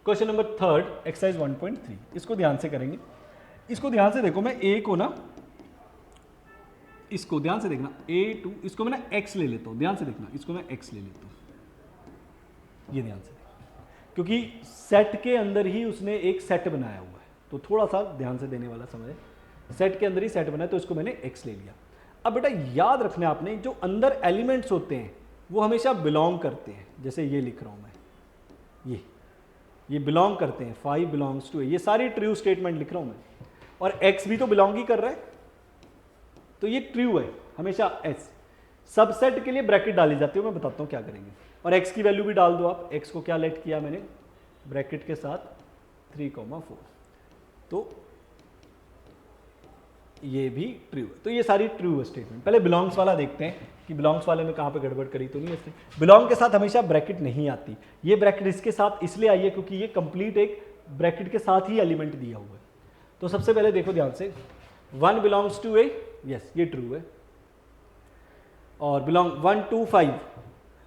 Question number 3 exercise 1.3, इसको ध्यान से करेंगे। इसको ध्यान से देखो, मैं ए को ना, इसको ध्यान से देखना, A2, इसको मैं ना x ले लेता हूं, ध्यान से देखना, इसको मैं x ले लेता हूं, ये ध्यान से देखना, क्योंकि सेट के अंदर ही उसने एक सेट बनाया हुआ है, तो थोड़ा सा ध्यान से देने वाला समय है। सेट के अंदर ही सेट बनाया, तो इसको मैंने x ले लिया। अब बेटा याद रखना आपने, जो अंदर एलिमेंट्स होते हैं वो हमेशा बिलोंग करते हैं। जैसे ये लिख रहा हूं मैं, ये बिलोंग करते हैं, 5 बिलोंग्स टू ए, ये सारी ट्रू स्टेटमेंट लिख रहा हूं मैं, और x भी तो बिलोंग ही कर रहा है, तो ये ट्रू है हमेशा। s सबसेट के लिए ब्रैकेट डाली जाती है, मैं बताता हूं क्या करेंगे। और x की वैल्यू भी डाल दो आप। x को क्या लेट किया मैंने, ब्रैकेट के साथ 3,4, तो ये भी ट्रू है। तो ये सारी ट्रू है स्टेटमेंट। पहले बिलोंग्स वाला देखते हैं कि बिलोंग्स वाले में कहां पे गड़बड़ करी तो नहीं है इसने। बिलोंग के साथ हमेशा ब्रैकेट नहीं आती, ये ब्रैकेट इसके साथ इसलिए आई है क्योंकि ये कंप्लीट एक ब्रैकेट के साथ ही एलिमेंट दिया हुआ है। तो सबसे पहले देखो ध्यान से, 1 बिलोंग्स टू ए, यस ये ट्रू है। और बिलोंग 1 to 5,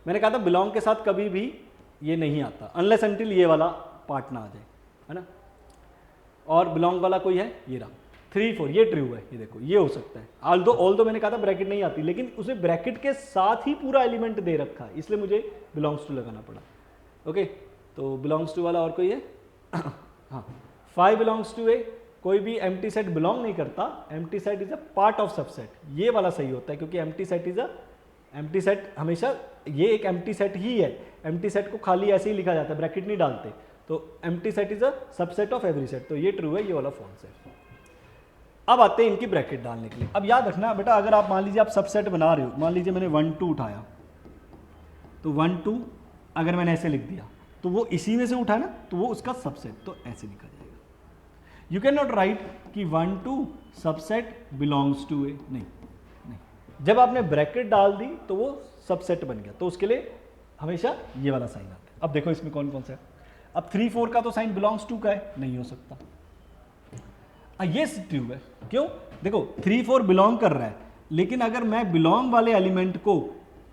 मैंने कहा था बिलोंग के साथ कभी भी ये नहीं आता, अनलेस अनटिल ये वाला पार्ट ना आ जाए, है ना। और बिलोंग वाला कोई है, ये रहा 3, 4, ये ट्रू है। ये देखो, ये हो सकता है। ऑल दो मैंने कहा था ब्रैकेट नहीं आती, लेकिन उसे ब्रैकेट के साथ ही पूरा एलिमेंट दे रखा है, इसलिए मुझे बिलोंग्स टू लगाना पड़ा। ओके, तो बिलोंग्स टू वाला और कोई है हाँ, 5 बिलोंग्स टू ए, कोई भी एम्प्टी सेट बिलोंग नहीं करता, empty set is a part of subset, ये वाला सही होता है, क्योंकि empty set is a, empty set हमेशा ये एक एम्प्टी सेट ही है। एम्प्टी सेट को खाली ऐसे ही लिखा जाता है, ब्रैकेट नहीं डालते, तो empty set is a subset of every set, तो ये ट्रू है, ये वाला फॉल्स है। अब आते हैं इनकी ब्रैकेट डालने के लिए। अब याद रखना बेटा, अगर आप मान लीजिए आप सबसेट बना रहे हो, मान लीजिए मैंने 1 2 उठाया, तो 1 2 अगर मैंने ऐसे लिख दिया तो वो इसी में से उठा ना, तो वो उसका सबसेट, तो ऐसे लिखा जाएगा। यू कैन नॉट राइट कि 1 2 सबसेट बिलोंग्स टू ए, नहीं। जब आपने ब्रैकेट डाल दी तो वो सबसेट बन गया, तो उसके लिए हमेशा ये वाला साइन आता है। अब देखो इसमें कौन कौन सा है। अब 3 4 का तो साइन बिलोंग्स टू का है, नहीं हो सकता। ये ट्रू है, क्यों? देखो 3 4 बिलोंग कर रहा है, लेकिन अगर मैं बिलोंग वाले एलिमेंट को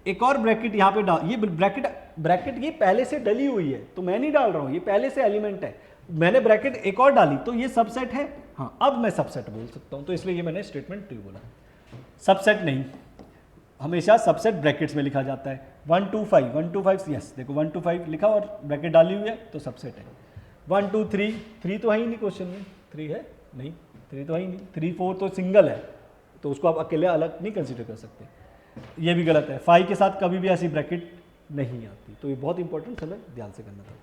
एक और ब्रैकेट यहाँ पे डाल, ये ब्रैकेट ये पहले से डली हुई है, तो मैं नहीं डाल रहा हूँ, ये पहले से एलिमेंट है, मैंने ब्रैकेट एक और डाली तो ये सबसेट है। हाँ, अब मैं सबसेट बोल सकता हूँ, तो इसलिए ये मैंने स्टेटमेंट ट्रू बोला। सबसेट नहीं, हमेशा सबसेट ब्रैकेट्स में लिखा जाता है। 1 2 5, 1 2 5, यस देखो 1 2 5 लिखा और ब्रैकेट डाली हुई है, तो सबसेट है। 1 2 3, 3 तो है ही नहीं क्वेश्चन में, 3 है नहीं, 3 तो है ही नहीं। 3 4 तो सिंगल है, तो उसको आप अकेले अलग नहीं कंसीडर कर सकते। ये भी गलत है, 5 के साथ कभी भी ऐसी ब्रैकेट नहीं आती, तो ये बहुत इंपॉर्टेंट हमें ध्यान से करना था।